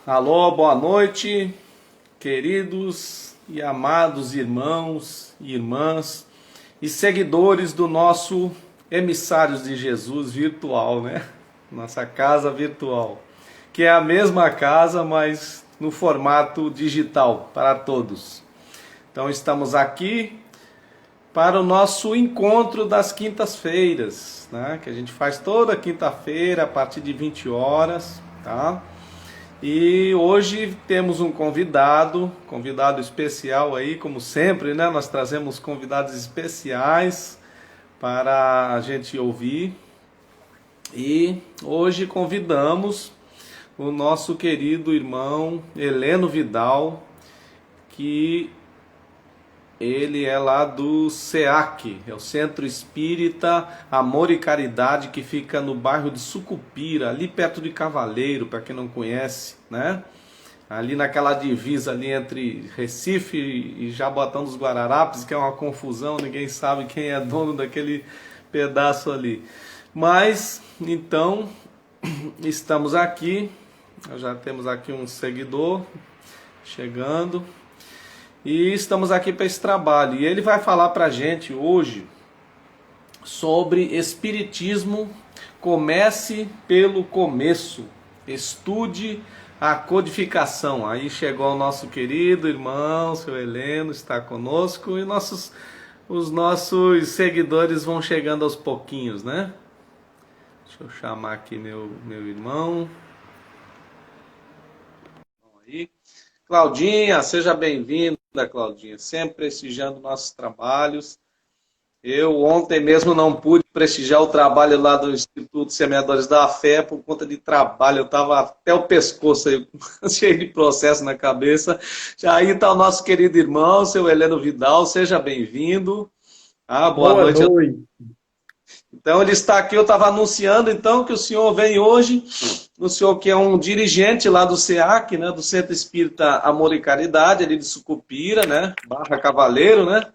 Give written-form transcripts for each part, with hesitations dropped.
Alô, boa noite, queridos e amados irmãos e irmãs e seguidores do nosso Emissários de Jesus virtual, né? Nossa casa virtual, que é a mesma casa, mas no formato digital para todos. Então estamos aqui para o nosso encontro das quintas-feiras, né? Que a gente faz toda quinta-feira a partir de 20 horas, tá? E hoje temos um convidado especial aí, como sempre, né? Nós trazemos convidados especiais para a gente ouvir. E hoje convidamos o nosso querido irmão Heleno Vidal, que ele é lá do SEAC, é o Centro Espírita Amor e Caridade, que fica no bairro de Sucupira, ali perto de Cavaleiro, para quem não conhece, né? Ali naquela divisa ali entre Recife e Jaboatão dos Guararapes, que é uma confusão, ninguém sabe quem é dono daquele pedaço ali. Mas, então, estamos aqui, já temos aqui um seguidor chegando. E estamos aqui para esse trabalho. E ele vai falar para a gente hoje sobre Espiritismo. Comece pelo começo. Estude a codificação. Aí chegou o nosso querido irmão, seu Heleno, está conosco. E os nossos seguidores vão chegando aos pouquinhos, né? Deixa eu chamar aqui meu irmão. Aí. Claudinha, seja bem-vinda, Claudinha, sempre prestigiando nossos trabalhos. Eu ontem mesmo não pude prestigiar o trabalho lá do Instituto Semeadores da Fé por conta de trabalho, eu estava até o pescoço aí, cheio de processo na cabeça. Já aí está o nosso querido irmão, seu Heleno Vidal, seja bem-vindo. Boa Boa noite. noite. Então ele está aqui, eu estava anunciando então que o senhor vem hoje, o senhor que é um dirigente lá do SEAC, né, do Centro Espírita Amor e Caridade, ali de Sucupira, né, Barra Cavaleiro, né,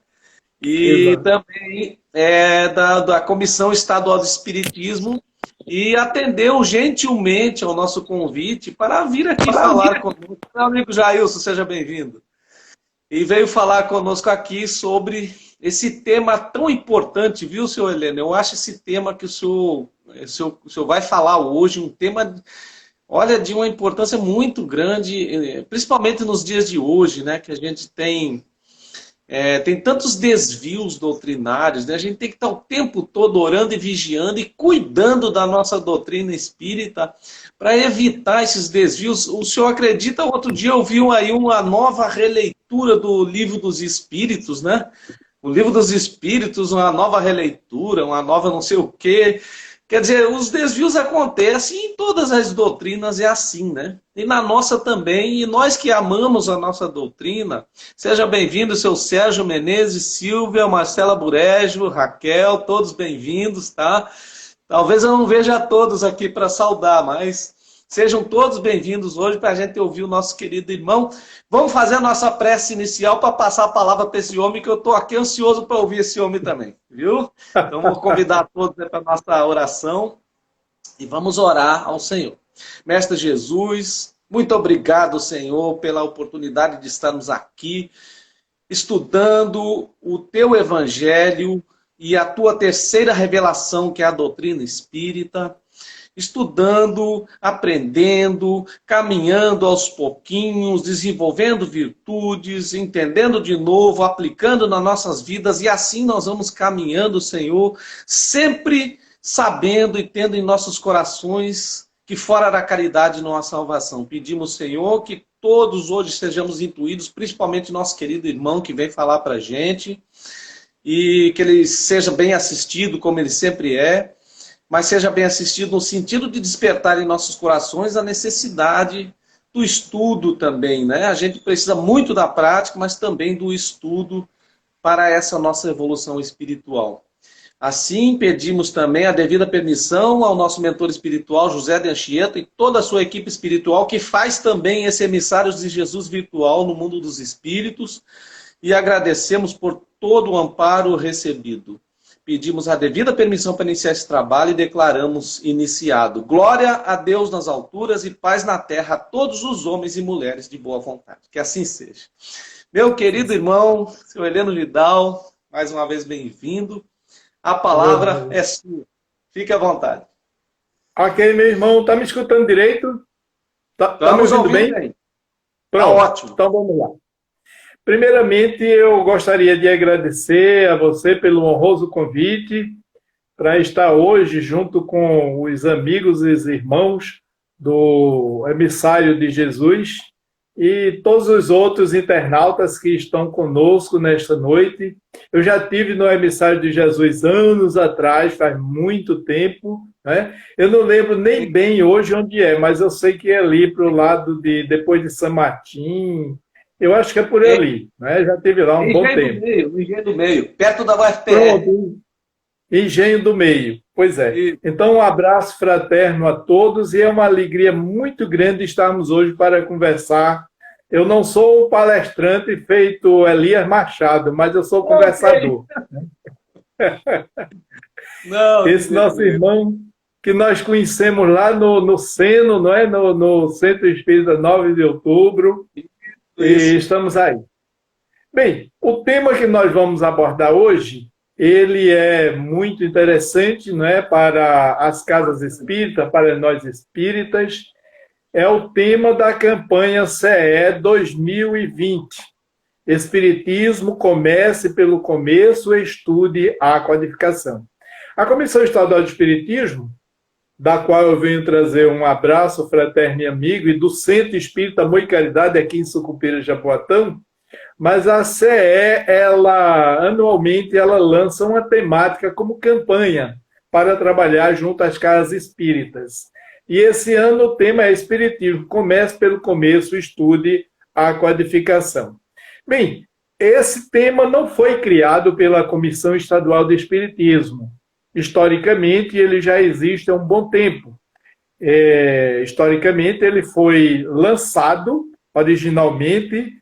e Exato. também é da Comissão Estadual de Espiritismo, e atendeu gentilmente ao nosso convite para vir aqui falar conosco. Meu amigo Jailson, seja bem-vindo. E veio falar conosco aqui sobre esse tema tão importante, viu, senhor Heleno? Eu acho esse tema que o senhor vai falar hoje, um tema, olha, de uma importância muito grande, principalmente nos dias de hoje, né, que a gente tem tantos desvios doutrinários, né? A gente tem que estar o tempo todo orando e vigiando e cuidando da nossa doutrina espírita para evitar esses desvios. O senhor acredita? Outro dia eu vi aí uma nova releitura do Livro dos Espíritos, né? O Livro dos Espíritos, uma nova releitura, uma nova não sei o quê. Quer dizer, os desvios acontecem em todas as doutrinas, é assim, né? E na nossa também, e nós que amamos a nossa doutrina, seja bem-vindo, seu Sérgio Menezes, Silvia, Marcela Burejo, Raquel, todos bem-vindos, tá? Talvez eu não veja todos aqui para saudar, mas sejam todos bem-vindos hoje para a gente ouvir o nosso querido irmão. Vamos fazer a nossa prece inicial para passar a palavra para esse homem, que eu estou aqui ansioso para ouvir esse homem também, viu? Então vou convidar todos para a nossa oração e vamos orar ao Senhor. Mestre Jesus, muito obrigado, Senhor, pela oportunidade de estarmos aqui estudando o teu evangelho e a tua terceira revelação, que é a doutrina espírita, estudando, aprendendo, caminhando aos pouquinhos, desenvolvendo virtudes, entendendo de novo, aplicando nas nossas vidas, e assim nós vamos caminhando, Senhor, sempre sabendo e tendo em nossos corações que fora da caridade não há salvação. Pedimos, Senhor, que todos hoje sejamos intuídos, principalmente nosso querido irmão que vem falar para a gente, e que ele seja bem assistido, como ele sempre é, mas seja bem assistido no sentido de despertar em nossos corações a necessidade do estudo também, né? A gente precisa muito da prática, mas também do estudo para essa nossa evolução espiritual. Assim, pedimos também a devida permissão ao nosso mentor espiritual, José de Anchieta, e toda a sua equipe espiritual, que faz também esse Emissários de Jesus virtual no mundo dos espíritos, e agradecemos por todo o amparo recebido. pedimos a devida permissão para iniciar esse trabalho e declaramos iniciado. Glória a Deus nas alturas e paz na terra a todos os homens e mulheres de boa vontade. Que assim seja. Meu querido irmão, seu Heleno Vidal, mais uma vez bem-vindo. A palavra é sua. Fique à vontade. Ok, meu irmão, tá me escutando direito? Tá me ouvindo bem? Pronto, tá ótimo. Então vamos lá. Primeiramente, eu gostaria de agradecer a você pelo honroso convite para estar hoje junto com os amigos e os irmãos do Emissário de Jesus e todos os outros internautas que estão conosco nesta noite. Eu já tive no Emissário de Jesus anos atrás, faz muito tempo, né? Eu não lembro nem bem hoje onde é, mas eu sei que é ali para o lado de depois de São Martim. Eu acho que é por ali, né? Já esteve lá um bom tempo. Engenho do Meio, perto da UFPR. Pronto. Engenho do Meio, pois é. Então, um abraço fraterno a todos e é uma alegria muito grande estarmos hoje para conversar. Eu não sou um palestrante feito Elias Machado, mas eu sou conversador. Não, esse nosso irmão que nós conhecemos lá no Seno, não é? No Centro Espírita 9 de Outubro. E estamos aí. Bem, o tema que nós vamos abordar hoje, ele é muito interessante, não é, para as casas espíritas, para nós espíritas. É o tema da campanha CE 2020. Espiritismo, comece pelo começo e estude a codificação. A Comissão Estadual de Espiritismo, da qual eu venho trazer um abraço fraterno e amigo, e do Centro Espírita Amor e Caridade aqui em Sucupira, Jaboatão, mas a CE, anualmente, ela lança uma temática como campanha para trabalhar junto às casas espíritas. E esse ano o tema é Espiritismo, comece pelo começo, estude a codificação. Bem, esse tema não foi criado pela Comissão Estadual de Espiritismo. Historicamente, ele já existe há um bom tempo. Historicamente, ele foi lançado originalmente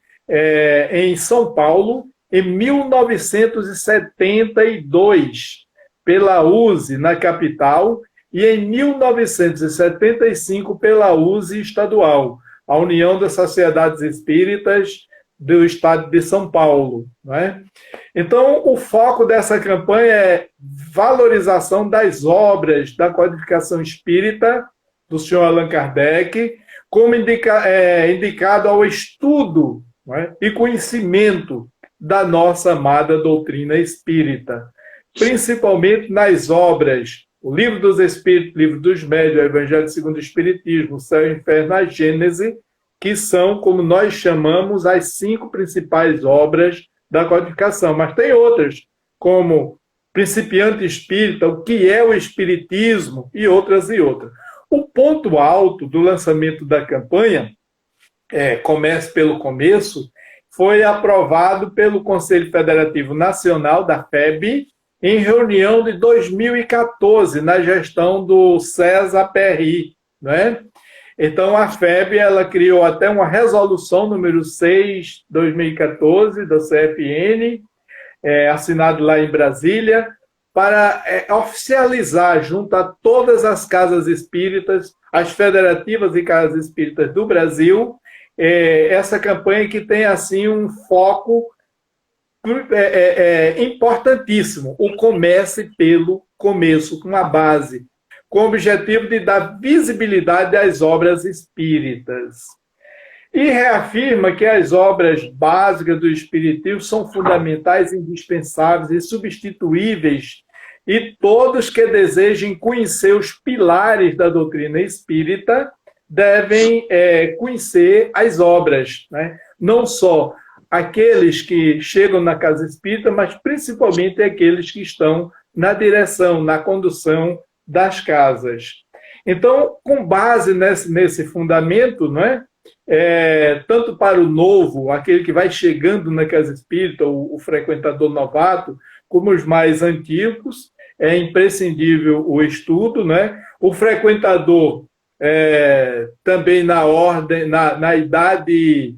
em São Paulo em 1972 pela USE na capital e em 1975 pela USE estadual, a União das Sociedades Espíritas do Estado de São Paulo, não é? Então, o foco dessa campanha é valorização das obras da codificação espírita do senhor Allan Kardec, como indicado ao estudo, não é, e conhecimento da nossa amada doutrina espírita, principalmente nas obras o Livro dos Espíritos, o Livro dos Médiuns, o Evangelho segundo o Espiritismo, o Céu e o Inferno, a Gênese, que são, como nós chamamos, as 5 principais obras da codificação. Mas tem outras, como Principiante Espírita, o que é o Espiritismo, e outras e outras. O ponto alto do lançamento da campanha, Comece pelo Começo, foi aprovado pelo Conselho Federativo Nacional, da FEB, em reunião de 2014, na gestão do César Perry, né? Então, a FEB ela criou até uma resolução número 6, 2014, do CFN, assinado lá em Brasília, para oficializar junto a todas as casas espíritas, as federativas e casas espíritas do Brasil, essa campanha que tem assim um foco importantíssimo, o comece pelo começo, com a base, com o objetivo de dar visibilidade às obras espíritas. E reafirma que as obras básicas do Espiritismo são fundamentais, indispensáveis e substituíveis, e todos que desejem conhecer os pilares da doutrina espírita devem conhecer as obras, né? Não só aqueles que chegam na casa espírita, mas principalmente aqueles que estão na direção, na condução das casas. Então, com base nesse fundamento, não é? Tanto para o novo, aquele que vai chegando na casa espírita, o frequentador novato, como os mais antigos, é imprescindível o estudo, né? O frequentador também na ordem, na idade,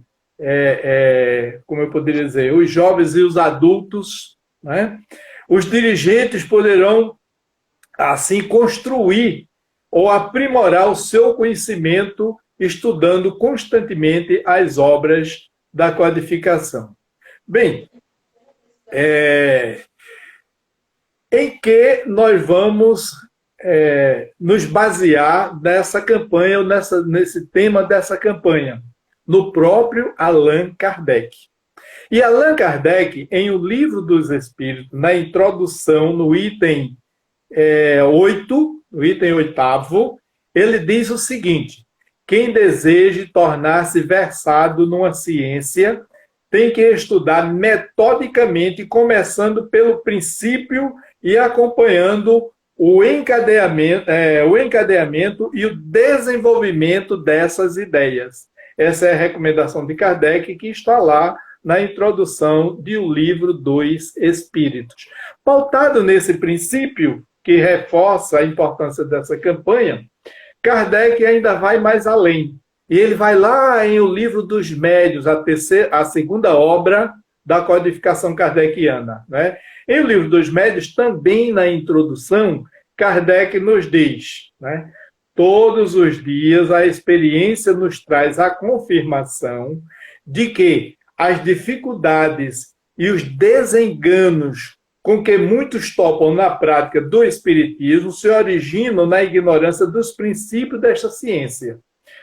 como eu poderia dizer, os jovens e os adultos, né? Os dirigentes poderão, assim, construir ou aprimorar o seu conhecimento estudando constantemente as obras da codificação. Bem, em que nós vamos nos basear nessa campanha, ou nesse tema dessa campanha? No próprio Allan Kardec. E Allan Kardec, em O Livro dos Espíritos, na introdução, no item 8, no item 8º, ele diz o seguinte: quem deseje tornar-se versado numa ciência tem que estudar metodicamente, começando pelo princípio e acompanhando o encadeamento e o desenvolvimento dessas ideias. Essa é a recomendação de Kardec, que está lá na introdução de O Livro dos Espíritos. Pautado nesse princípio, que reforça a importância dessa campanha, Kardec ainda vai mais além. E ele vai lá em O Livro dos Médiuns, a segunda obra da codificação kardeciana, né? Em O Livro dos Médiuns, também na introdução, Kardec nos diz, né? Todos os dias a experiência nos traz a confirmação de que as dificuldades e os desenganos com que muitos topam na prática do espiritismo se originam na ignorância dos princípios desta ciência.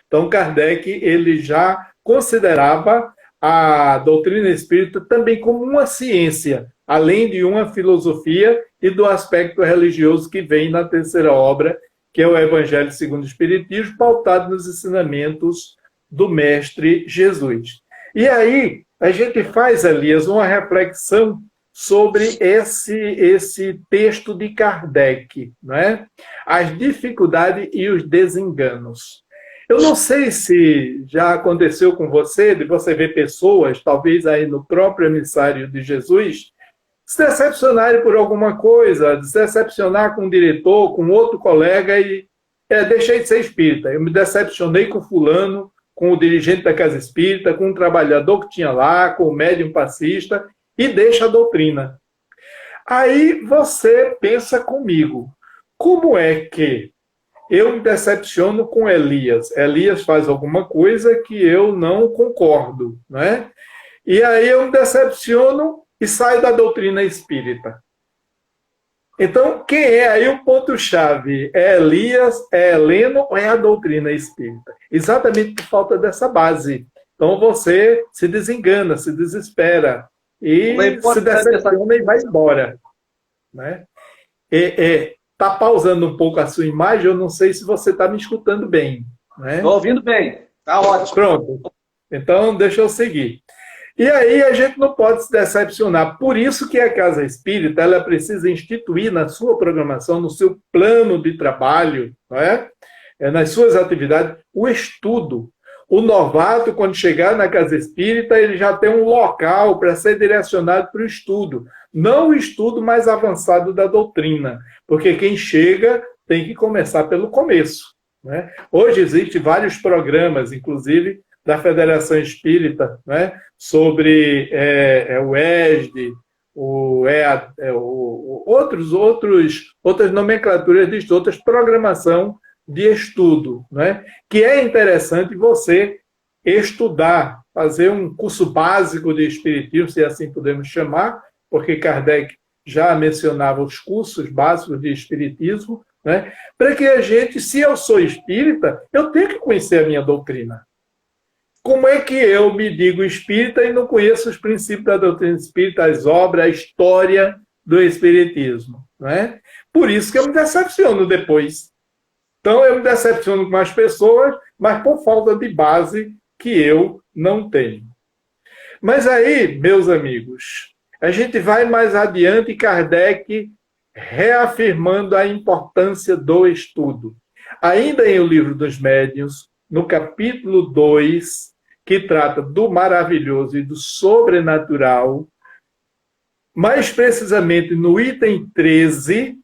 Então, Kardec ele já considerava a doutrina espírita também como uma ciência, além de uma filosofia e do aspecto religioso que vem na terceira obra, que é o Evangelho segundo o Espiritismo, pautado nos ensinamentos do Mestre Jesus. E aí, a gente faz, Elias, uma reflexão sobre esse texto de Kardec, não é? As dificuldades e os desenganos. Eu não sei se já aconteceu com você, de você ver pessoas, talvez aí no próprio emissário de Jesus, se decepcionarem por alguma coisa, se decepcionar com um diretor, com outro colega e deixei de ser espírita. Eu me decepcionei com fulano, com o dirigente da casa espírita, com o trabalhador que tinha lá, com o médium passista, e deixa a doutrina. Aí você pensa comigo, como é que eu me decepciono com Elias? Elias faz alguma coisa que eu não concordo, né? E aí eu me decepciono e saio da doutrina espírita. Então, quem é aí o ponto-chave? É Elias, é Heleno ou é a doutrina espírita? Exatamente por falta dessa base. Então você se desengana, se desespera e se decepciona e vai embora. Né? Está pausando um pouco a sua imagem, eu não sei se você está me escutando bem. Estou ouvindo bem, está ótimo. Pronto, então deixa eu seguir. E aí a gente não pode se decepcionar. Por isso que a Casa Espírita ela precisa instituir na sua programação, no seu plano de trabalho, não é? Nas suas atividades, o estudo. O novato, quando chegar na Casa Espírita, ele já tem um local para ser direcionado para o estudo. Não o estudo mais avançado da doutrina, porque quem chega tem que começar pelo começo. Né? Hoje existem vários programas, inclusive da Federação Espírita, né? Sobre o ESD, outras nomenclaturas de outras programação de estudo, né? Que é interessante você estudar, fazer um curso básico de espiritismo, se assim podemos chamar, porque Kardec já mencionava os cursos básicos de espiritismo, né? Para que a gente, se eu sou espírita, eu tenho que conhecer a minha doutrina. Como é que eu me digo espírita e não conheço os princípios da doutrina espírita, as obras, a história do espiritismo? Não é? Por isso que eu me decepciono depois. Então, eu me decepciono com as pessoas, mas por falta de base que eu não tenho. Mas aí, meus amigos, a gente vai mais adiante e Kardec reafirmando a importância do estudo. Ainda em O Livro dos Médiuns, no capítulo 2, que trata do maravilhoso e do sobrenatural, mais precisamente no item 13,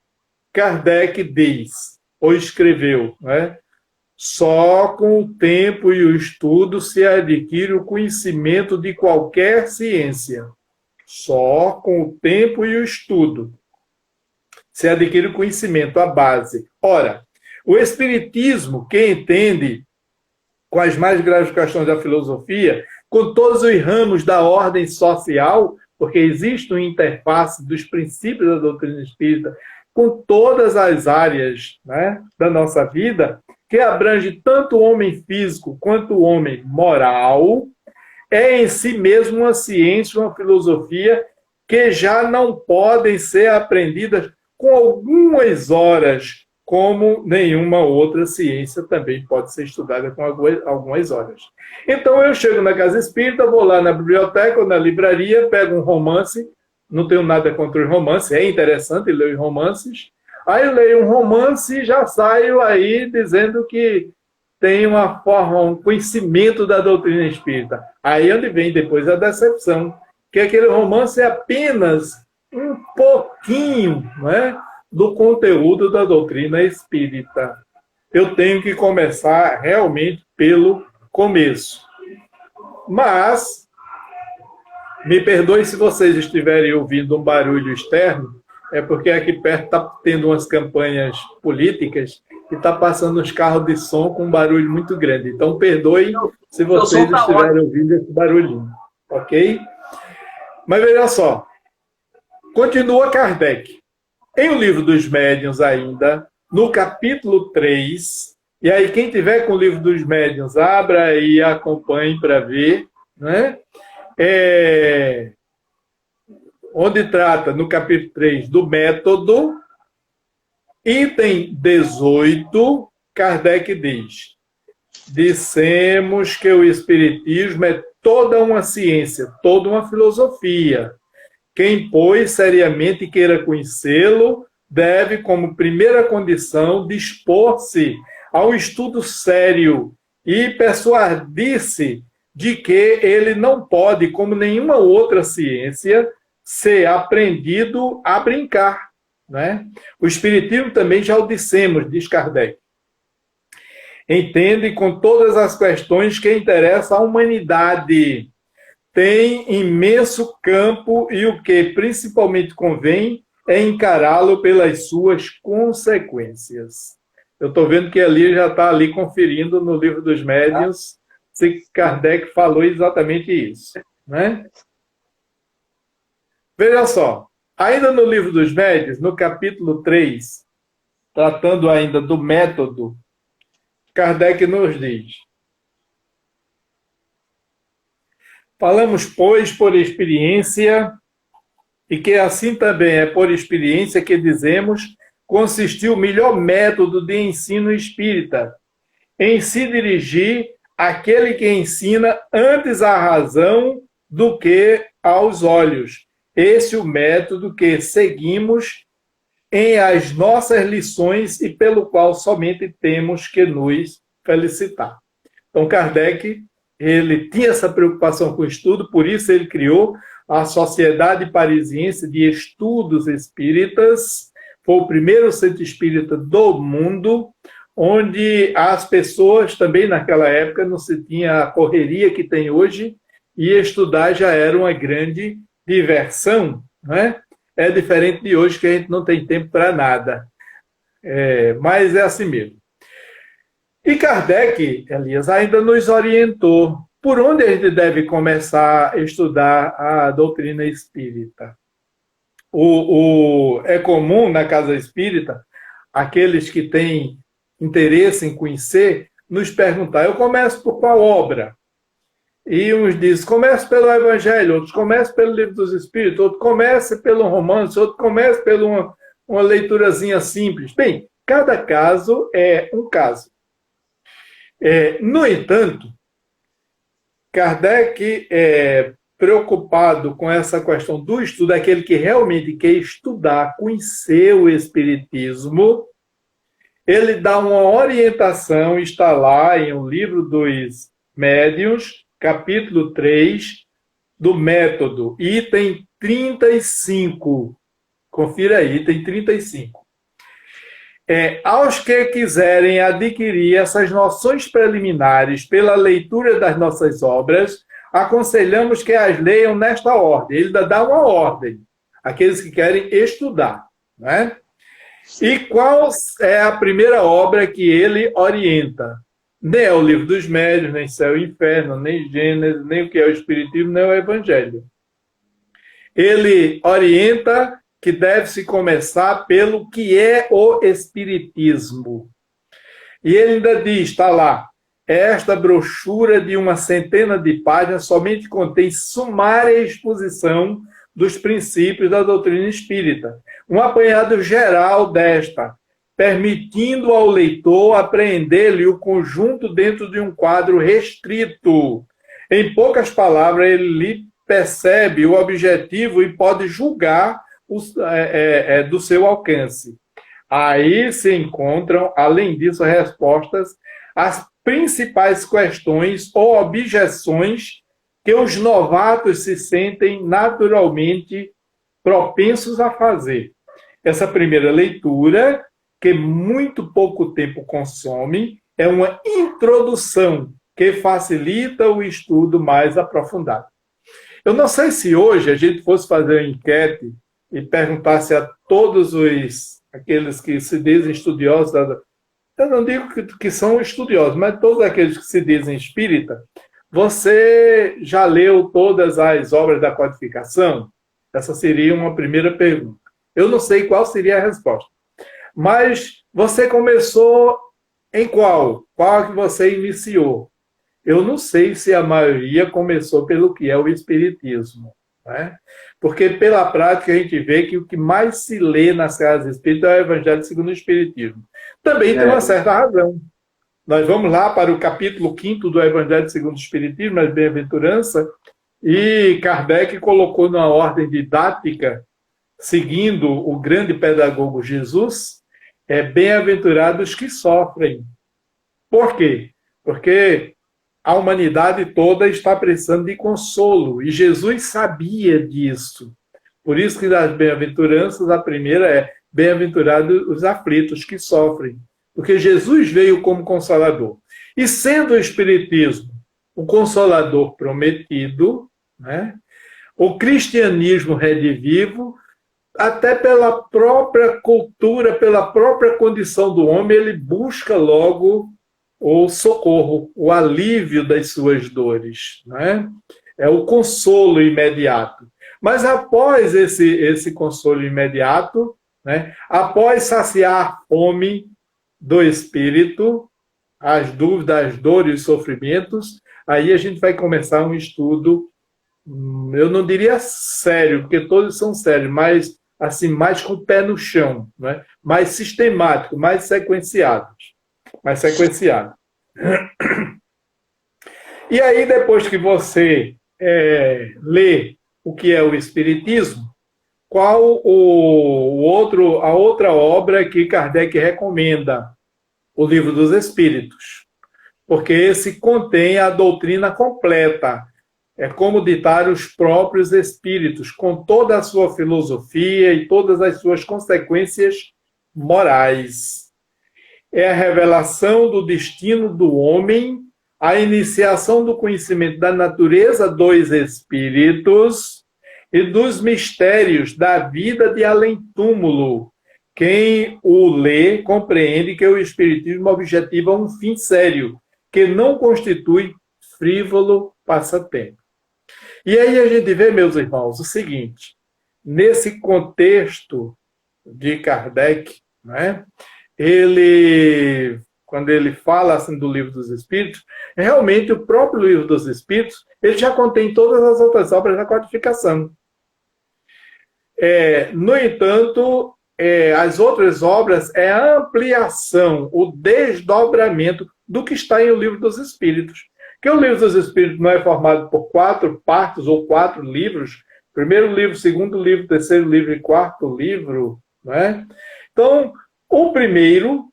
Kardec diz, ou escreveu, né? Só com o tempo e o estudo se adquire o conhecimento de qualquer ciência. Só com o tempo e o estudo se adquire o conhecimento, a base. Ora, o Espiritismo, quem entende com as mais graves questões da filosofia, com todos os ramos da ordem social, porque existe uma interface dos princípios da doutrina espírita com todas as áreas, né, da nossa vida, que abrange tanto o homem físico quanto o homem moral, é em si mesmo uma ciência, uma filosofia que já não podem ser aprendidas com algumas horas, como nenhuma outra ciência também pode ser estudada com algumas horas. Então eu chego na casa espírita, vou lá na biblioteca ou na livraria, pego um romance, não tenho nada contra os romances, é interessante ler os romances, aí eu leio um romance e já saio aí dizendo que tem uma forma, um conhecimento da doutrina espírita. Aí onde vem depois a decepção, que aquele romance é apenas um pouquinho, não é, do conteúdo da doutrina espírita. Eu tenho que começar realmente pelo começo. Mas, me perdoe se vocês estiverem ouvindo um barulho externo, é porque aqui perto está tendo umas campanhas políticas e está passando uns carros de som com um barulho muito grande. Então, perdoe se vocês estiverem ouvindo esse barulhinho. Ok? Mas veja só. Continua Kardec. Em O Livro dos Médiuns ainda, no capítulo 3, e aí quem tiver com o Livro dos Médiuns, abra e acompanhe para ver, né? Onde trata, no capítulo 3, do método, item 18, Kardec diz: dissemos que o Espiritismo é toda uma ciência, toda uma filosofia. Quem, pois, seriamente queira conhecê-lo, deve, como primeira condição, dispor-se ao estudo sério e persuadir-se de que ele não pode, como nenhuma outra ciência, ser aprendido a brincar, né? O Espiritismo também já o dissemos, diz Kardec. Entende com todas as questões que interessam à humanidade. Tem imenso campo e o que principalmente convém é encará-lo pelas suas consequências. Eu estou vendo que ali já está ali conferindo no Livro dos Médiuns se Kardec falou exatamente isso, né? Veja só, ainda no Livro dos Médiuns, no capítulo 3, tratando ainda do método, Kardec nos diz: falamos, pois, por experiência, e que assim também é por experiência que dizemos, consistiu o melhor método de ensino espírita, em se dirigir àquele que ensina antes à razão do que aos olhos. Esse é o método que seguimos em as nossas lições e pelo qual somente temos que nos felicitar. Então, Kardec, ele tinha essa preocupação com o estudo, por isso ele criou a Sociedade Parisiense de Estudos Espíritas. Foi o primeiro centro espírita do mundo, onde as pessoas, também naquela época, não se tinha a correria que tem hoje, e estudar já era uma grande diversão, não é? É diferente de hoje, que a gente não tem tempo para nada. Mas é assim mesmo. E Kardec, Elias, ainda nos orientou por onde a gente deve começar a estudar a doutrina espírita. É comum na casa espírita, aqueles que têm interesse em conhecer, nos perguntar: eu começo por qual obra? E uns dizem: comece pelo Evangelho, outros comece pelo Livro dos Espíritos, outros comece pelo romance, outros comece por uma leiturazinha simples. Bem, cada caso é um caso. No entanto, Kardec preocupado com essa questão do estudo, aquele que realmente quer estudar, conhecer o Espiritismo, ele dá uma orientação, está lá em O Livro dos Médiuns, capítulo 3, do método, item 35. Confira aí, item 35. Aos que quiserem adquirir essas noções preliminares pela leitura das nossas obras, aconselhamos que as leiam nesta ordem. Ele dá uma ordem, aqueles que querem estudar, né? E qual é a primeira obra que ele orienta? Nem é o Livro dos Médiuns, nem Céu e Inferno, nem Gênesis, nem o que é o Espiritismo, nem o Evangelho. Ele orienta que deve-se começar pelo que é o Espiritismo. E ele ainda diz, está lá, esta brochura de uma centena de páginas somente contém sumária exposição dos princípios da doutrina espírita, um apanhado geral desta, permitindo ao leitor apreender-lhe o conjunto dentro de um quadro restrito. Em poucas palavras, ele lhe percebe o objetivo e pode julgar do seu alcance. Aí se encontram, além disso, respostas às principais questões ou objeções que os novatos se sentem naturalmente propensos a fazer. Essa primeira leitura, que muito pouco tempo consome, é uma introdução que facilita o estudo mais aprofundado. Eu não sei se hoje a gente fosse fazer uma enquete e perguntasse a todos aqueles que se dizem estudiosos, eu não digo que são estudiosos, mas todos aqueles que se dizem espírita, você já leu todas as obras da codificação? Essa seria uma primeira pergunta. Eu não sei qual seria a resposta. Mas você começou em qual? Qual que você iniciou? Eu não sei se a maioria começou pelo que é o Espiritismo, né? Porque pela prática a gente vê que o que mais se lê nas casas espíritas é o Evangelho segundo o Espiritismo. Também tem uma certa razão. Nós vamos lá para o capítulo 5º do Evangelho segundo o Espiritismo, as Bem-aventuranças, e Kardec colocou numa ordem didática, seguindo o grande pedagogo Jesus, bem-aventurados que sofrem. Por quê? Porque a humanidade toda está precisando de consolo, e Jesus sabia disso. Por isso que das bem-aventuranças, a primeira é bem-aventurados os aflitos que sofrem, porque Jesus veio como consolador. E sendo o Espiritismo o consolador prometido, né, o cristianismo redivivo, até pela própria cultura, pela própria condição do homem, ele busca logo o socorro, o alívio das suas dores, né? É o consolo imediato. Mas após esse consolo imediato, né, após saciar a fome do espírito, as dúvidas, as dores e os sofrimentos, aí a gente vai começar um estudo, eu não diria sério, porque todos são sérios, mas assim, mais com o pé no chão, né? Mais sistemático, mais sequenciado. E aí, depois que você lê o que é o Espiritismo, qual a outra obra que Kardec recomenda? O Livro dos Espíritos. Porque esse contém a doutrina completa. É como ditar os próprios espíritos, com toda a sua filosofia e todas as suas consequências morais. É a revelação do destino do homem, a iniciação do conhecimento da natureza dos espíritos e dos mistérios da vida de além-túmulo. Quem o lê compreende que o espiritismo objetiva um fim sério, que não constitui frívolo passatempo. E aí a gente vê, meus irmãos, o seguinte, nesse contexto de Kardec, né, quando ele fala assim do Livro dos Espíritos, realmente o próprio Livro dos Espíritos, ele já contém todas as outras obras da codificação. No entanto, as outras obras é a ampliação, o desdobramento do que está em o Livro dos Espíritos. Que o Livro dos Espíritos não é formado por 4 partes ou 4 livros, primeiro livro, segundo livro, terceiro livro e quarto livro, não é? Então, o primeiro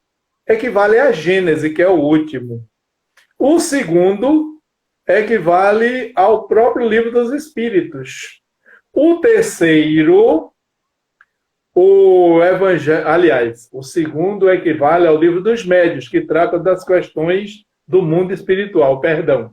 equivale à Gênese, que é o último. O segundo equivale ao próprio Livro dos Espíritos. O terceiro, o Evangelho, aliás, o segundo equivale ao Livro dos Médiuns, que trata das questões do mundo espiritual, perdão.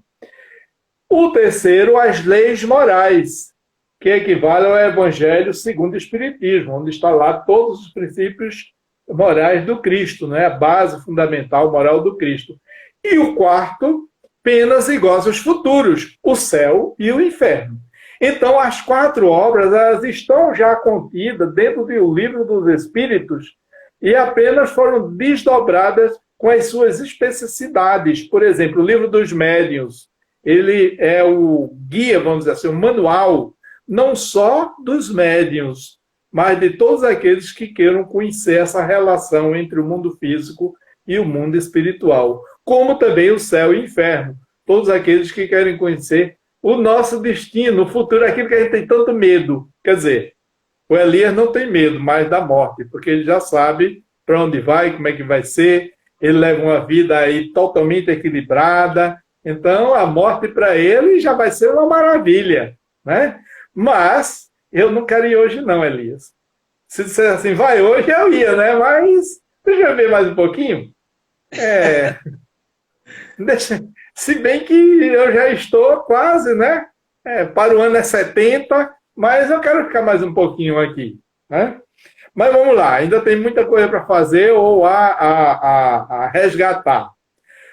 O terceiro, as leis morais, que equivale ao Evangelho segundo o Espiritismo, onde está lá todos os princípios morais do Cristo, né? A base fundamental moral do Cristo. E o quarto, penas e gozos futuros, o céu e o inferno. Então, as 4 obras elas estão já contidas dentro do livro dos Espíritos e apenas foram desdobradas com as suas especificidades. Por exemplo, o livro dos Médiuns, ele é o guia, vamos dizer assim, o manual, não só dos médiuns, mas de todos aqueles que queiram conhecer essa relação entre o mundo físico e o mundo espiritual, como também o céu e o inferno. Todos aqueles que querem conhecer o nosso destino, o futuro, aquilo que a gente tem tanto medo. Quer dizer, o Elias não tem medo mais da morte, porque ele já sabe para onde vai, como é que vai ser, ele leva uma vida aí totalmente equilibrada, então a morte para ele já vai ser uma maravilha, né? Mas eu não quero ir hoje não, Elias. Se disser assim, vai hoje, eu ia, né? Mas deixa eu ver mais um pouquinho. Se bem que eu já estou quase, né? Para o ano é 70, mas eu quero ficar mais um pouquinho aqui, né? Mas vamos lá, ainda tem muita coisa para fazer ou a resgatar.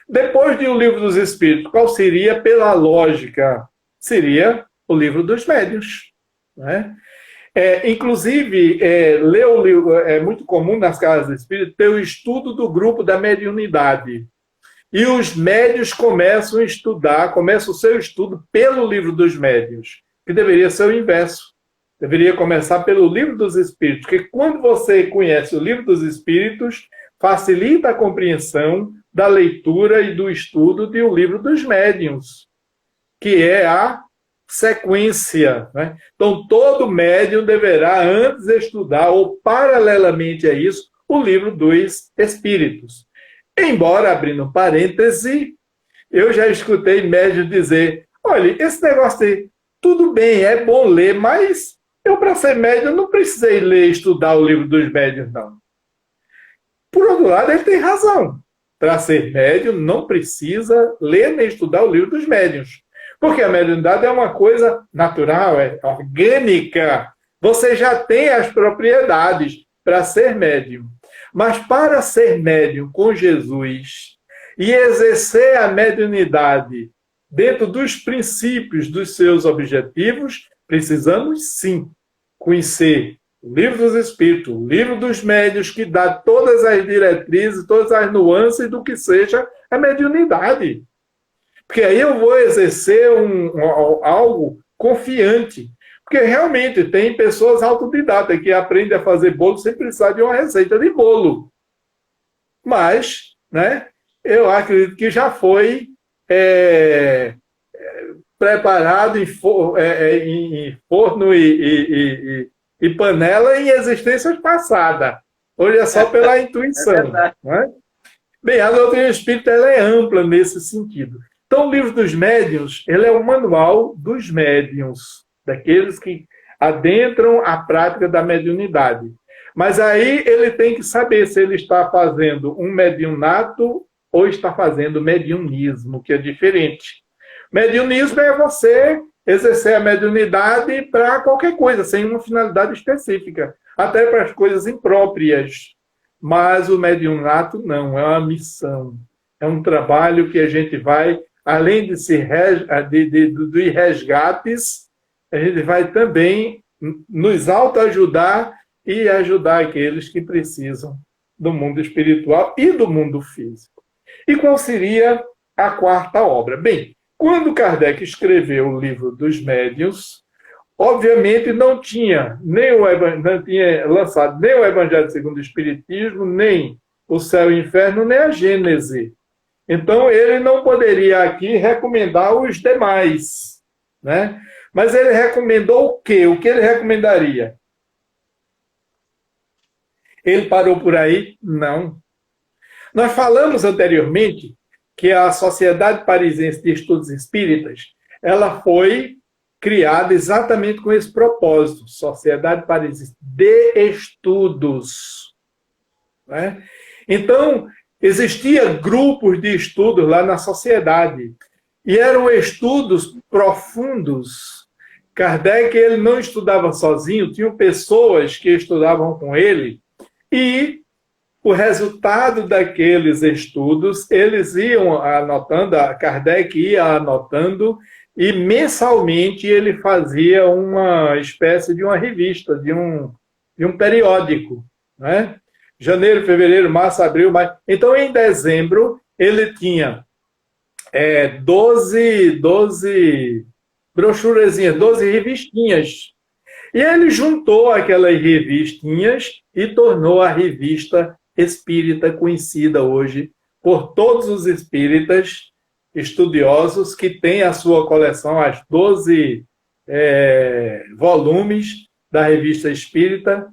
Depois de O Livro dos Espíritos, qual seria, pela lógica? Seria O Livro dos Médiuns, né? Inclusive, ler o livro, é muito comum nas casas espíritas ter o estudo do grupo da mediunidade. E os médiuns começam a estudar, começam o seu estudo pelo Livro dos Médiuns, que deveria ser o inverso. Deveria começar pelo Livro dos Espíritos, porque quando você conhece o Livro dos Espíritos, facilita a compreensão da leitura e do estudo de O Livro dos Médiuns, que é a sequência, né? Então, todo médium deverá antes estudar, ou paralelamente a isso, o Livro dos Espíritos. Embora, abrindo parêntese, eu já escutei médium dizer, olha, esse negócio aí, tudo bem, é bom ler, mas eu, para ser médium, não precisei ler e estudar o Livro dos Médiuns, não. Por outro lado, ele tem razão. Para ser médium, não precisa ler nem estudar o Livro dos Médiuns. Porque a mediunidade é uma coisa natural, é orgânica. Você já tem as propriedades para ser médium. Mas para ser médium com Jesus e exercer a mediunidade dentro dos princípios dos seus objetivos, precisamos sim conhecer o Livro dos Espíritos, o Livro dos Médiuns, que dá todas as diretrizes, todas as nuances do que seja a mediunidade. Porque aí eu vou exercer algo confiante. Porque realmente tem pessoas autodidatas que aprendem a fazer bolo sem precisar de uma receita de bolo. Mas, né, eu acredito que já foi preparado em forno e panela em existências passadas. Hoje é só pela intuição. Né? Bem, a doutrina espírita ela é ampla nesse sentido. Então, o Livro dos Médiuns ele é o manual dos médiuns, daqueles que adentram a prática da mediunidade. Mas aí ele tem que saber se ele está fazendo um mediunato ou está fazendo mediunismo, que é diferente. Mediunismo é você exercer a mediunidade para qualquer coisa, sem uma finalidade específica, até para as coisas impróprias. Mas o mediunato não, é uma missão. É um trabalho que a gente vai, além de resgates, a gente vai também nos autoajudar e ajudar aqueles que precisam do mundo espiritual e do mundo físico. E qual seria a quarta obra? Bem, quando Kardec escreveu o Livro dos Médiuns, obviamente não tinha lançado nem o Evangelho segundo o Espiritismo, nem o Céu e o Inferno, nem a Gênese. Então, ele não poderia aqui recomendar os demais, né? Mas ele recomendou o quê? O que ele recomendaria? Ele parou por aí? Não. Nós falamos anteriormente que a Sociedade Parisiense de Estudos Espíritas ela foi criada exatamente com esse propósito, Sociedade Parisiense de Estudos. Né? Então, existiam grupos de estudos lá na sociedade, e eram estudos profundos. Kardec ele não estudava sozinho, tinham pessoas que estudavam com ele, e o resultado daqueles estudos, eles iam anotando, a Kardec ia anotando, e mensalmente ele fazia uma espécie de uma revista, de um periódico, né? Janeiro, fevereiro, março, abril, maio. Então, em dezembro, ele tinha 12 brochurazinhas, 12 revistinhas. E ele juntou aquelas revistinhas e tornou a revista espírita conhecida hoje por todos os espíritas estudiosos que têm a sua coleção, as 12 volumes da revista espírita.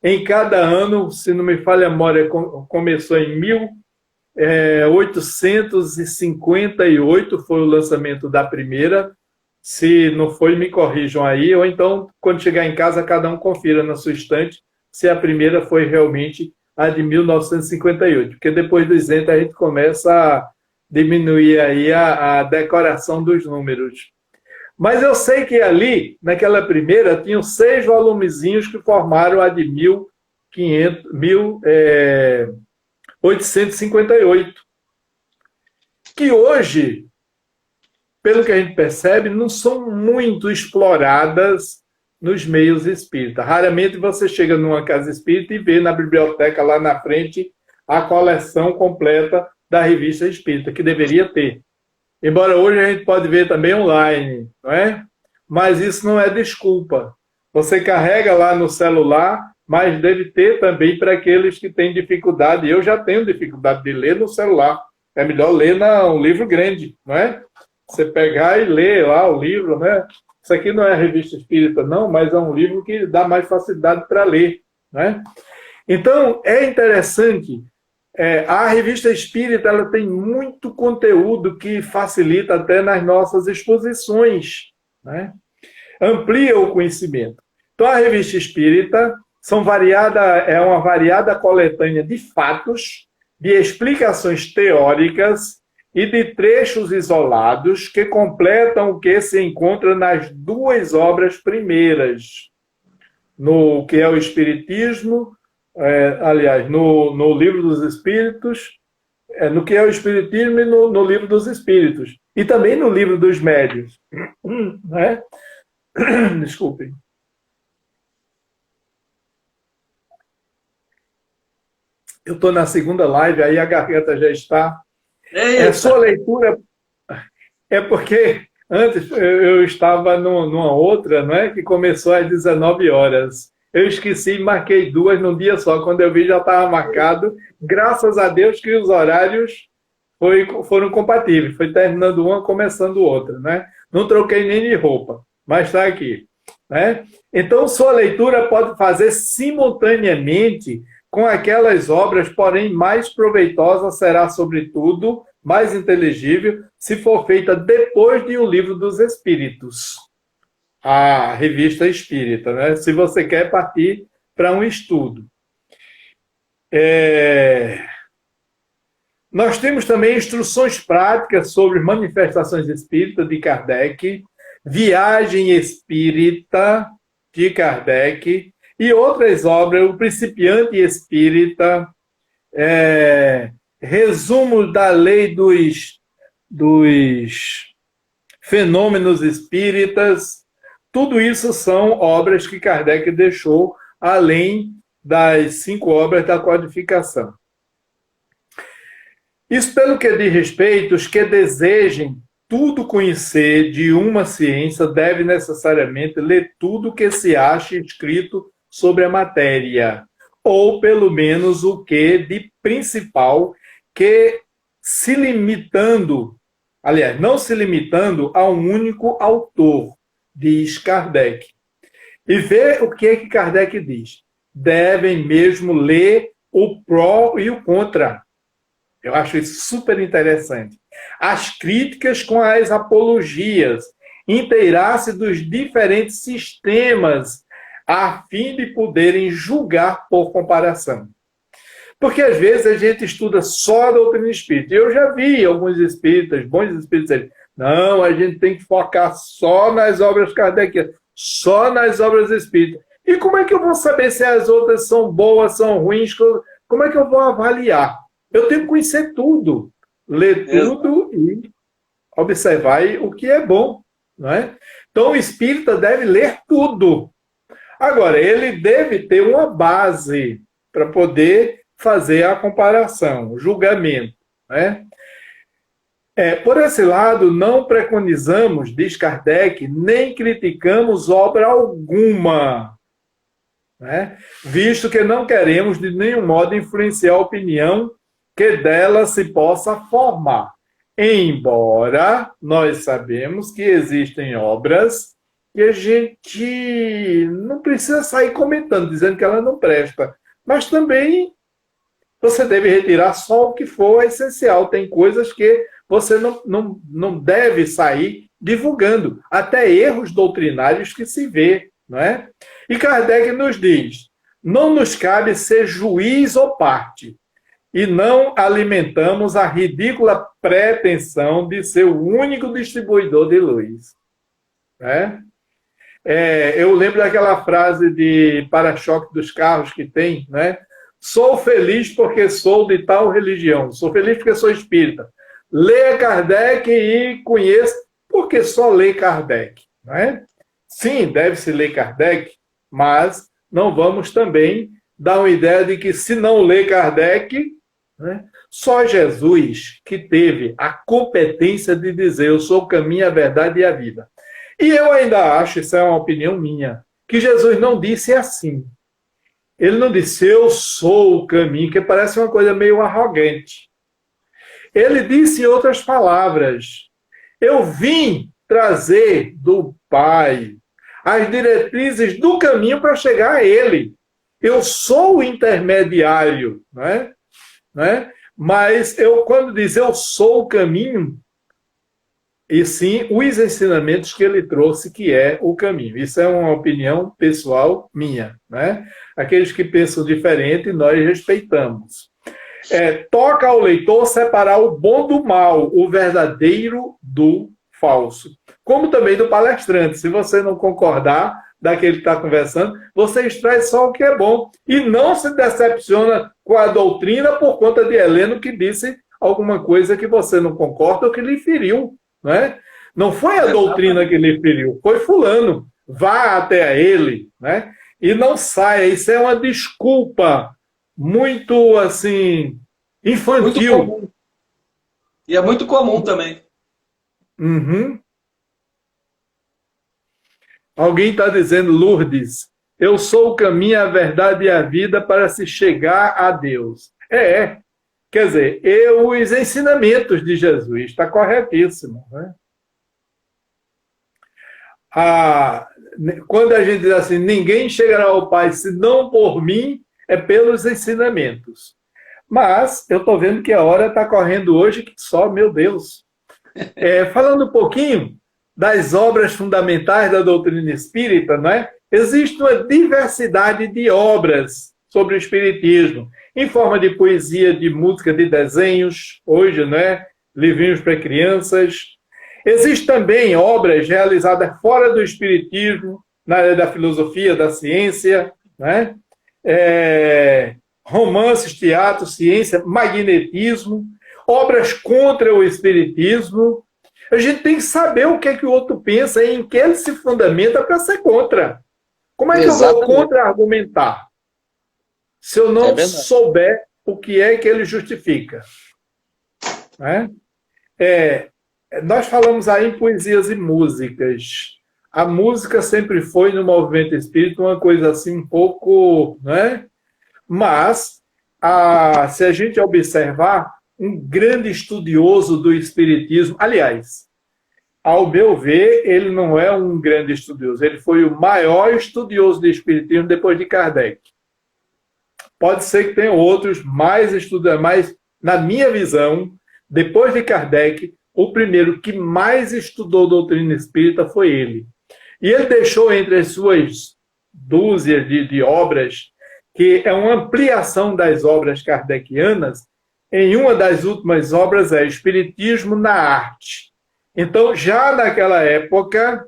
Em cada ano, se não me falha a memória, começou em 1858, foi o lançamento da primeira. Se não foi, me corrijam aí, ou então, quando chegar em casa, cada um confira na sua estante se a primeira foi realmente a de 1958, porque depois do isento a gente começa a diminuir aí a decoração dos números. Mas eu sei que ali, naquela primeira, tinham 6 volumezinhos que formaram a de 1858, que hoje, pelo que a gente percebe, não são muito exploradas nos meios espíritas. Raramente você chega numa casa espírita e vê na biblioteca lá na frente a coleção completa da revista espírita, que deveria ter. Embora hoje a gente pode ver também online, não é? Mas isso não é desculpa. Você carrega lá no celular, mas deve ter também para aqueles que têm dificuldade. Eu já tenho dificuldade de ler no celular. É melhor ler um livro grande, não é? Você pegar e ler lá o livro, né? Isso aqui não é revista espírita, não, mas é um livro que dá mais facilidade para ler, né? Então, é interessante. A revista espírita ela tem muito conteúdo que facilita até nas nossas exposições, né? Amplia o conhecimento. Então, a revista espírita é uma variada coletânea de fatos, de explicações teóricas e de trechos isolados que completam o que se encontra nas 2 obras primeiras, no que é o Espiritismo, no Livro dos Espíritos, no que é o Espiritismo e no Livro dos Espíritos, e também no Livro dos Médiuns. Né? Desculpem. Eu estou na segunda live, aí a garganta já está. Sua leitura é porque antes eu estava numa outra, não é? Que começou às 19 horas. Eu esqueci e marquei 2 num dia só. Quando eu vi, já estava marcado. Graças a Deus que os horários foram compatíveis. Foi terminando uma, começando outra, né? Não troquei nem de roupa, mas está aqui. Né? Então, sua leitura pode fazer simultaneamente com aquelas obras, porém mais proveitosa será, sobretudo, mais inteligível, se for feita depois de O Livro dos Espíritos, a revista espírita, né? Se você quer partir para um estudo. Nós temos também instruções práticas sobre manifestações espíritas de Kardec, Viagem Espírita de Kardec, e outras obras, O Principiante Espírita, Resumo da Lei dos Fenômenos Espíritas. Tudo isso são obras que Kardec deixou, além das 5 obras da codificação. Isso pelo que diz respeito, os que desejem tudo conhecer de uma ciência deve necessariamente ler tudo que se acha escrito sobre a matéria, ou pelo menos o que de principal, que se limitando, aliás, não se limitando a um único autor, diz Kardec. E vê o que Kardec diz. Devem mesmo ler o pró e o contra. Eu acho isso super interessante. As críticas com as apologias, inteirar-se dos diferentes sistemas, a fim de poderem julgar por comparação. Porque, às vezes, a gente estuda só a doutrina espírita. Eu já vi alguns espíritas, bons espíritas, dizerem, não, a gente tem que focar só nas obras kardecianas, só nas obras espíritas. E como é que eu vou saber se as outras são boas, são ruins, como é que eu vou avaliar? Eu tenho que conhecer tudo, ler tudo e observar o que é bom, não é? Então, o espírita deve ler tudo. Agora, ele deve ter uma base para poder fazer a comparação, o julgamento, né? Por esse lado, não preconizamos, diz Kardec, nem criticamos obra alguma, né? Visto que não queremos de nenhum modo influenciar a opinião que dela se possa formar. Embora nós sabemos que existem obras que a gente não precisa sair comentando, dizendo que ela não presta, mas também você deve retirar só o que for essencial. Tem coisas que você não deve sair divulgando, até erros doutrinários que se vê, não é? E Kardec nos diz, não nos cabe ser juiz ou parte, e não alimentamos a ridícula pretensão de ser o único distribuidor de luz. Né? Eu lembro daquela frase de para-choque dos carros que tem, né? Sou feliz porque sou de tal religião, sou feliz porque sou espírita. Leia Kardec e conheça porque só lê Kardec. Né? Sim, deve-se ler Kardec, mas não vamos também dar uma ideia de que se não ler Kardec, né, só Jesus que teve a competência de dizer eu sou o caminho, a verdade e a vida. E eu ainda acho, isso é uma opinião minha, que Jesus não disse assim. Ele não disse eu sou o caminho, que parece uma coisa meio arrogante. Ele disse em outras palavras, eu vim trazer do Pai as diretrizes do caminho para chegar a Ele. Eu sou o intermediário, né? Mas quando diz eu sou o caminho, e sim os ensinamentos que ele trouxe, que é o caminho. Isso é uma opinião pessoal minha. Né? Aqueles que pensam diferente, nós respeitamos. Toca ao leitor separar o bom do mal, o verdadeiro do falso. Como também do palestrante. Se você não concordar daquele que está conversando, você extrai só o que é bom. E não se decepciona com a doutrina por conta de Heleno que disse alguma coisa que você não concorda ou que lhe feriu. Né? Não foi a doutrina que lhe feriu, foi fulano. Vá até ele, né? E não saia. Isso é uma desculpa muito, assim, infantil. Muito comum. E é muito comum também. Uhum. Alguém está dizendo, Lourdes, eu sou o caminho, a verdade e a vida para se chegar a Deus. Quer dizer, os ensinamentos de Jesus, está corretíssimo. Né? Quando a gente diz assim, ninguém chegará ao Pai senão por mim, é pelos ensinamentos. Mas eu estou vendo que a hora está correndo hoje, que só, meu Deus. Falando um pouquinho das obras fundamentais da doutrina espírita, não é? Existe uma diversidade de obras sobre o espiritismo, em forma de poesia, de música, de desenhos, hoje, né? Livrinhos para crianças. Existem também obras realizadas fora do espiritismo, na área da filosofia, da ciência, né? Romances, teatro, ciência, magnetismo, obras contra o espiritismo. A gente tem que saber o que é que o outro pensa e em que ele se fundamenta para ser contra. Como é que eu vou contra-argumentar se eu não souber o que é que ele justifica? Né? Nós falamos aí em poesias e músicas. A música sempre foi, no movimento espírita, uma coisa assim um pouco... Né? Mas, se a gente observar, um grande estudioso do espiritismo, aliás, ao meu ver, ele não é um grande estudioso, ele foi o maior estudioso do espiritismo depois de Kardec. Pode ser que tenha outros mais estudiosos, mas, na minha visão, depois de Kardec, o primeiro que mais estudou doutrina espírita foi ele. E ele deixou entre as suas dúzias de obras, que é uma ampliação das obras kardecianas. Em uma das últimas obras é Espiritismo na Arte. Então, já naquela época,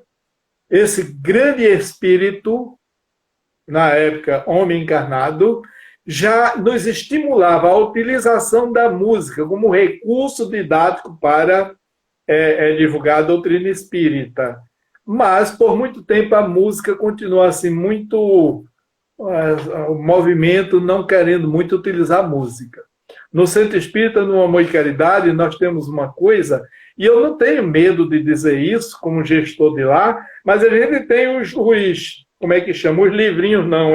esse grande espírito, na época homem encarnado, já nos estimulava a utilização da música como recurso didático para divulgar a doutrina espírita. Mas, por muito tempo, a música continuou assim, muito... o movimento não querendo muito utilizar a música. No Centro Espírita, no Amor e Caridade, nós temos uma coisa, e eu não tenho medo de dizer isso, como gestor de lá, mas a gente tem os como é que chama? Os livrinhos, não,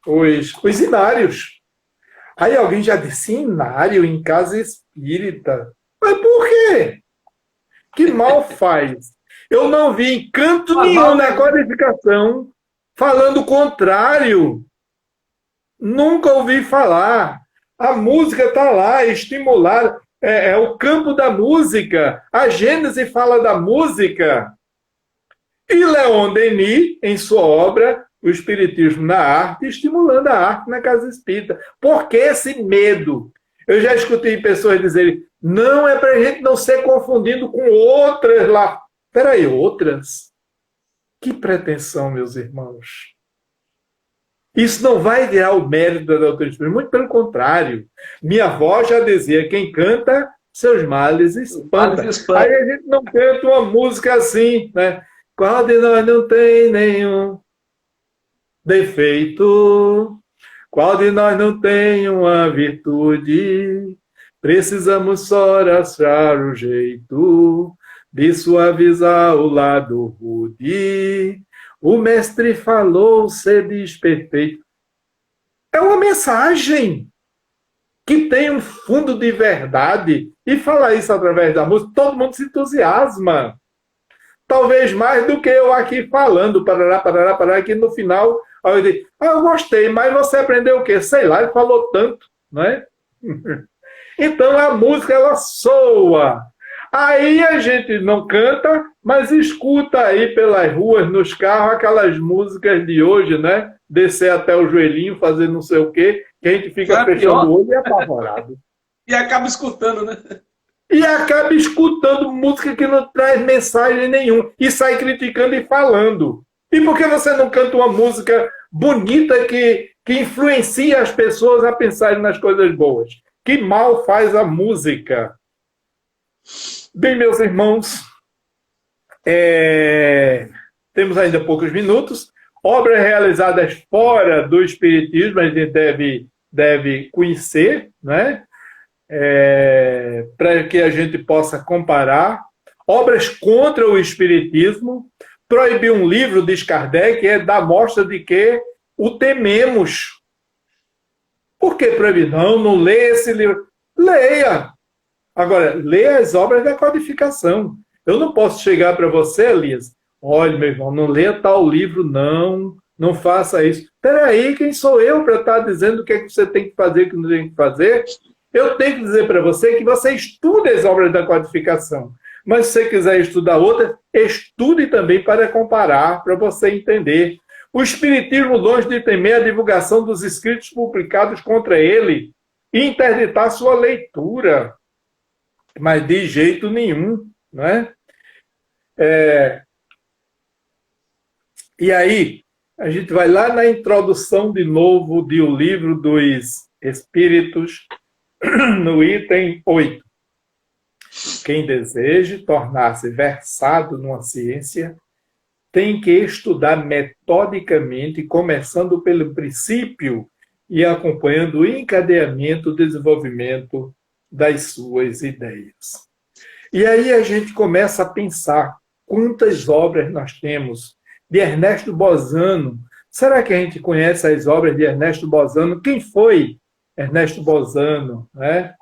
os inários. Aí alguém já disse, inário em casa espírita. Mas por quê? Que mal faz? Eu não vi em canto nenhum na codificação falando o contrário. Nunca ouvi falar. A música está lá, estimulada. É o campo da música. A Gênese fala da música. E Leon Denis, em sua obra, O Espiritismo na Arte, estimulando a arte na casa espírita. Por que esse medo? Eu já escutei pessoas dizerem, não é para a gente não ser confundido com outras lá. Peraí, outras? Que pretensão, meus irmãos. Isso não vai virar o mérito da doutrina espírita, muito pelo contrário. Minha avó já dizia, quem canta, seus males espanta. Aí a gente não canta uma música assim, né? Qual de nós não tem nenhum defeito? Qual de nós não tem uma virtude? Precisamos só achar o jeito de suavizar o lado rude. O mestre falou ser desperfeito. É uma mensagem que tem um fundo de verdade. E falar isso através da música, todo mundo se entusiasma. Talvez mais do que eu aqui falando, parará, parará, parará, que no final eu digo, eu gostei, mas você aprendeu o quê? Sei lá, ele falou tanto, não é? Então a música, ela soa. Aí a gente não canta, mas escuta aí pelas ruas, nos carros, aquelas músicas de hoje, né? Descer até o joelhinho, fazer não sei o quê, que a gente fica fechando o olho e apavorado. E acaba escutando, né? E acaba escutando música que não traz mensagem nenhuma. E sai criticando e falando. E por que você não canta uma música bonita que influencia as pessoas a pensarem nas coisas boas? Que mal faz a música? Bem, meus irmãos, temos ainda poucos minutos. Obras realizadas fora do Espiritismo, a gente deve conhecer, né? Para que a gente possa comparar. Obras contra o Espiritismo. Proibir um livro, diz Kardec, dá mostra de que o tememos. Por que proibir? Não leia esse livro. Leia! Agora, leia as obras da codificação. Eu não posso chegar para você, Elias, olha, meu irmão, não leia tal livro, não faça isso. Espera aí, quem sou eu para estar dizendo o que é que você tem que fazer, o que não tem que fazer? Eu tenho que dizer para você que você estude as obras da codificação. Mas se você quiser estudar outra, estude também para comparar, para você entender. O Espiritismo, longe de temer a divulgação dos escritos publicados contra ele e interditar sua leitura. Mas de jeito nenhum, né? E aí, a gente vai lá na introdução de novo do livro dos Espíritos, no item 8. Quem deseje tornar-se versado numa ciência tem que estudar metodicamente, começando pelo princípio e acompanhando o encadeamento, o desenvolvimento das suas ideias. E aí a gente começa a pensar quantas obras nós temos de Ernesto Bozano. Será que a gente conhece as obras de Ernesto Bozano? Quem foi Ernesto Bozano? Né?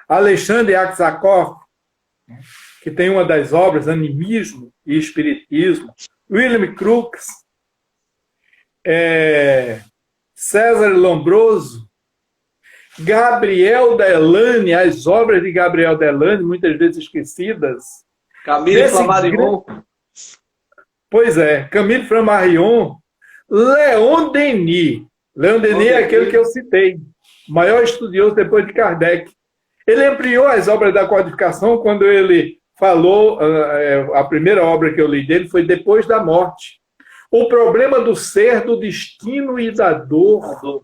Alexandre Aksakov, que tem uma das obras, Animismo e Espiritismo. William Crookes, César Lombroso, Gabriel Delane, as obras de Gabriel Delane, muitas vezes esquecidas. Camille Flammarion. Pois é, Camille Flammarion, Leon Denis. Leon Denis é aquele que eu citei, o maior estudioso depois de Kardec. Ele ampliou as obras da codificação quando ele falou, a primeira obra que eu li dele foi Depois da Morte. O problema do ser, do destino e da dor.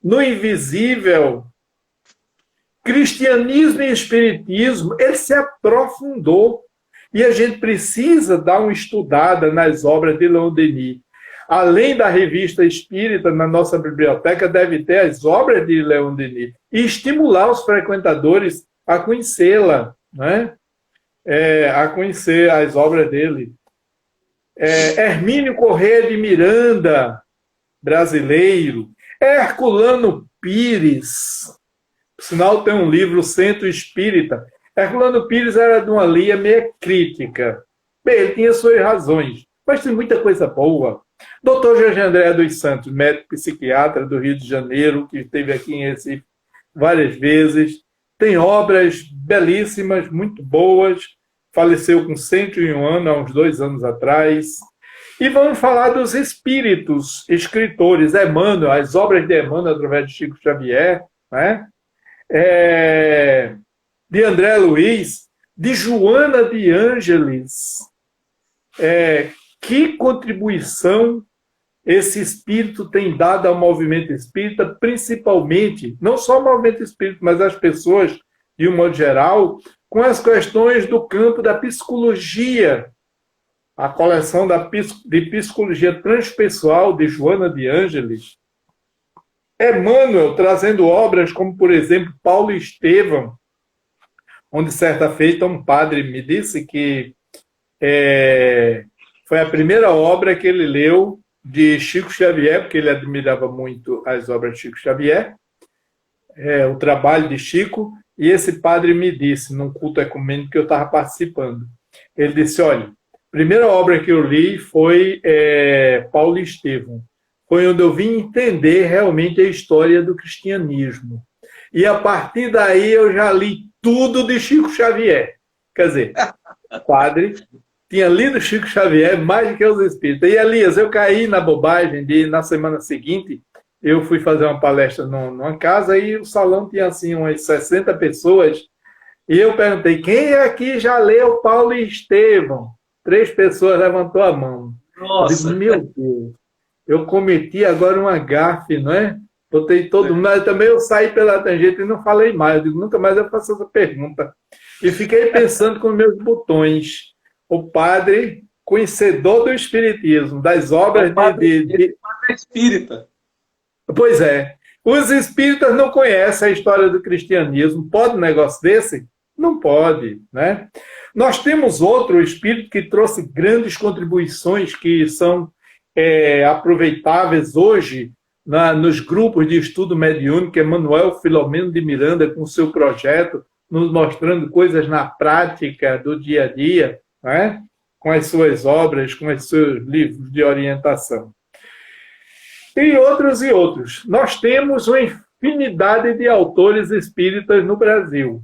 no invisível. Cristianismo e espiritismo, ele se aprofundou. E a gente precisa dar uma estudada nas obras de Leon Denis. Além da revista espírita, na nossa biblioteca, deve ter as obras de Leon Denis. E estimular os frequentadores a conhecê-la, né? A conhecer as obras dele. Hermínio Corrêa de Miranda, brasileiro. Herculano Pires, por sinal tem um livro, Centro Espírita. Herculano Pires era de uma linha meio crítica. Bem, ele tinha suas razões, mas tem muita coisa boa. Dr. Jorge André dos Santos, médico psiquiatra do Rio de Janeiro, que esteve aqui em Recife várias vezes, tem obras belíssimas, muito boas, faleceu com 101 anos, há uns 2 anos atrás. E vamos falar dos espíritos, escritores, Emmanuel, as obras de Emmanuel através de Chico Xavier, né? De André Luiz, de Joana de Ângeles. Que contribuição esse espírito tem dado ao movimento espírita, principalmente, não só ao movimento espírita, mas às pessoas, de um modo geral, com as questões do campo da psicologia. A coleção de psicologia transpessoal de Joana de Ângeles. Emmanuel trazendo obras como, por exemplo, Paulo Estevão, onde certa feita um padre me disse que foi a primeira obra que ele leu de Chico Xavier, porque ele admirava muito as obras de Chico Xavier, o trabalho de Chico, e esse padre me disse, num culto ecumênico que eu estava participando, ele disse, olha, a primeira obra que eu li foi Paulo Estevão, foi onde eu vim entender realmente a história do cristianismo. E a partir daí eu já li tudo de Chico Xavier. Quer dizer, o padre tinha lido Chico Xavier mais do que os espíritos. E, Elias, eu caí na bobagem de, na semana seguinte, eu fui fazer uma palestra numa casa e o salão tinha assim umas 60 pessoas. E eu perguntei, quem aqui já leu Paulo Estevão? 3 pessoas levantou a mão. Nossa! Eu digo, meu Deus, eu cometi agora uma gafe, não é? Botei todo mundo, mas também eu saí pela tangente e não falei mais. Eu digo, nunca mais eu faço essa pergunta. E fiquei pensando com meus botões. O padre, conhecedor do espiritismo, das obras O padre é espírita. Pois é. Os espíritas não conhecem a história do cristianismo. Pode um negócio desse? Não pode, né? Nós temos outro espírito que trouxe grandes contribuições que são aproveitáveis hoje nos grupos de estudo mediúnico, é Manuel Filomeno de Miranda, com o seu projeto, nos mostrando coisas na prática do dia a dia, né? Com as suas obras, com os seus livros de orientação. E outros. Nós temos uma infinidade de autores espíritas no Brasil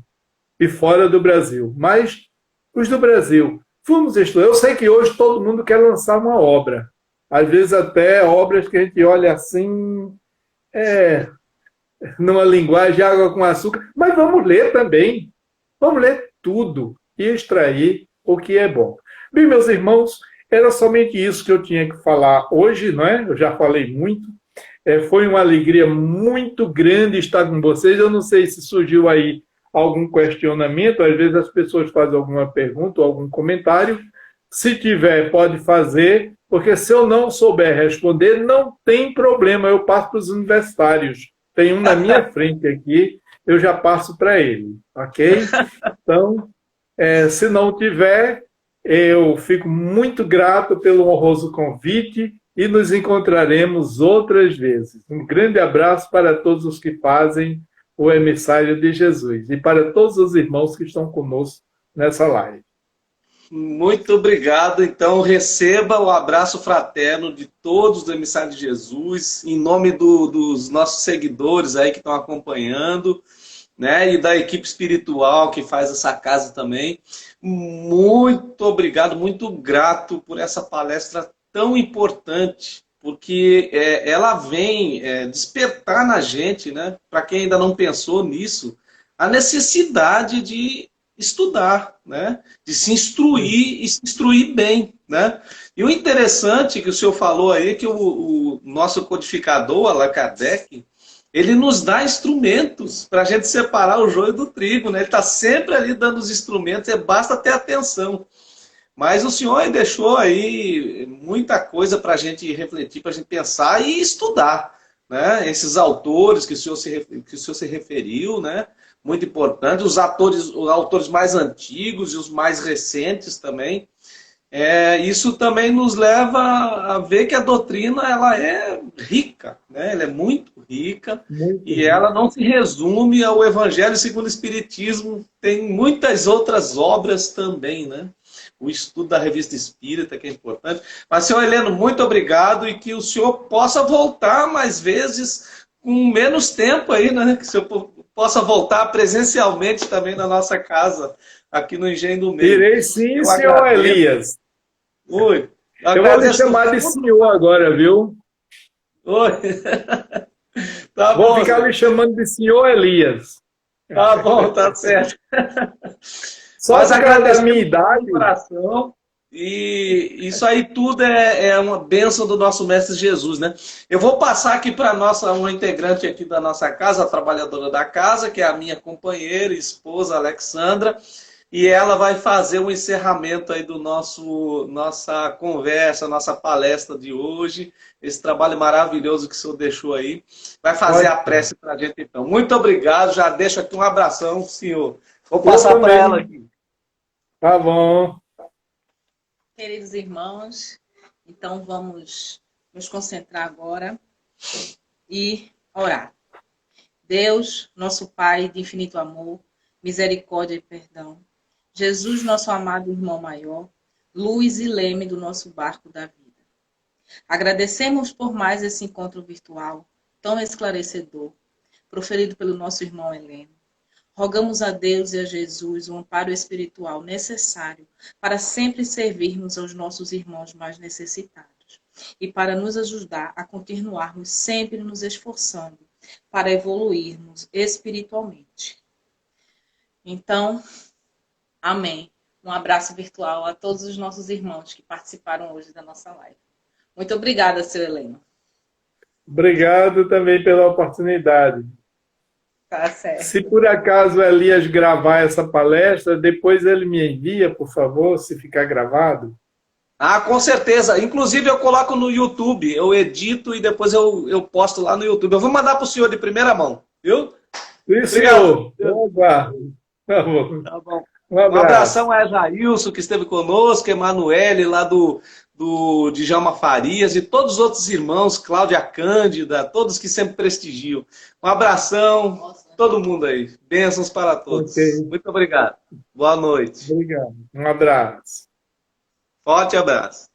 e fora do Brasil, mas os do Brasil, vamos estudar. Eu sei que hoje todo mundo quer lançar uma obra, às vezes até obras que a gente olha assim, numa linguagem água com açúcar, mas vamos ler também, vamos ler tudo e extrair o que é bom. Bem, meus irmãos, era somente isso que eu tinha que falar hoje, não é? Eu já falei muito. Foi uma alegria muito grande estar com vocês. Eu não sei se surgiu aí algum questionamento, às vezes as pessoas fazem alguma pergunta ou algum comentário. Se tiver, pode fazer, porque se eu não souber responder, não tem problema, eu passo para os universitários. Tem um na minha frente aqui, eu já passo para ele, ok? Então, se não tiver, eu fico muito grato pelo honroso convite e nos encontraremos outras vezes. Um grande abraço para todos os que fazem o Emissário de Jesus e para todos os irmãos que estão conosco nessa live. Muito obrigado. Então, receba o abraço fraterno de todos do Emissário de Jesus, em nome dos nossos seguidores aí que estão acompanhando, né, e da equipe espiritual que faz essa casa também. Muito obrigado, muito grato por essa palestra tão importante, porque ela vem despertar na gente, né, para quem ainda não pensou nisso, a necessidade de estudar, né, de se instruir e se instruir bem, né? E o interessante que o senhor falou aí, que o nosso codificador, Allan Kardec, Ele nos dá instrumentos para a gente separar o joio do trigo, né? Ele está sempre ali dando os instrumentos, basta ter atenção. Mas o senhor deixou aí muita coisa para a gente refletir, para a gente pensar e estudar, né? Esses autores que o senhor se referiu, né? Muito importante, os autores mais antigos e os mais recentes também. Isso também nos leva a ver que a doutrina ela é rica, né? Ela é muito rica, Muito e bem. ela não se resume ao Evangelho segundo o Espiritismo, tem muitas outras obras também, né? O estudo da Revista Espírita, que é importante. Mas, senhor Heleno, muito obrigado, e que o senhor possa voltar mais vezes com menos tempo aí, né? Que o senhor possa voltar presencialmente também na nossa casa, aqui no Engenho do Meio. Irei sim, Eu senhor agradeço. Elias. Oi. Eu vou lhe chamar de senhor agora, viu? Oi. Tá Vou bom, ficar senhor. lhe chamando de senhor Elias. Tá bom, tá certo. Só Nós por causa da agradecemos minha de idade. coração. E isso aí tudo é uma bênção do nosso Mestre Jesus, né? Eu vou passar aqui para uma integrante aqui da nossa casa, a trabalhadora da casa, que é a minha companheira e esposa, Alexandra, e ela vai fazer o encerramento aí do nossa conversa, nossa palestra de hoje, esse trabalho maravilhoso que o senhor deixou aí. Vai fazer a prece para a gente, então. Muito obrigado, já deixo aqui um abração, senhor. Vou passar para ela aqui. Tá bom. Queridos irmãos, então vamos nos concentrar agora e orar. Deus, nosso Pai de infinito amor, misericórdia e perdão, Jesus, nosso amado irmão maior, luz e leme do nosso barco da vida. Agradecemos por mais esse encontro virtual, tão esclarecedor, proferido pelo nosso irmão Heleno. Rogamos a Deus e a Jesus o amparo espiritual necessário para sempre servirmos aos nossos irmãos mais necessitados e para nos ajudar a continuarmos sempre nos esforçando para evoluirmos espiritualmente. Então, amém. Um abraço virtual a todos os nossos irmãos que participaram hoje da nossa live. Muito obrigada, seu Heleno. Obrigado também pela oportunidade. Tá certo. Se por acaso Elias gravar essa palestra, depois ele me envia, por favor, se ficar gravado. Ah, com certeza. Inclusive eu coloco no YouTube, eu edito e depois eu posto lá no YouTube. Eu vou mandar para o senhor de primeira mão, viu? Isso, Obrigado. eu aguardo. Tá bom. Tá bom. Um abraço. Um abração a Jailson, que esteve conosco, Emanuele, lá do Djalma Farias, e todos os outros irmãos, Cláudia Cândida, todos que sempre prestigiam. Um abração, todo mundo aí. Bênçãos para todos. Okay. Muito obrigado. Boa noite. Obrigado. Um abraço. Forte abraço.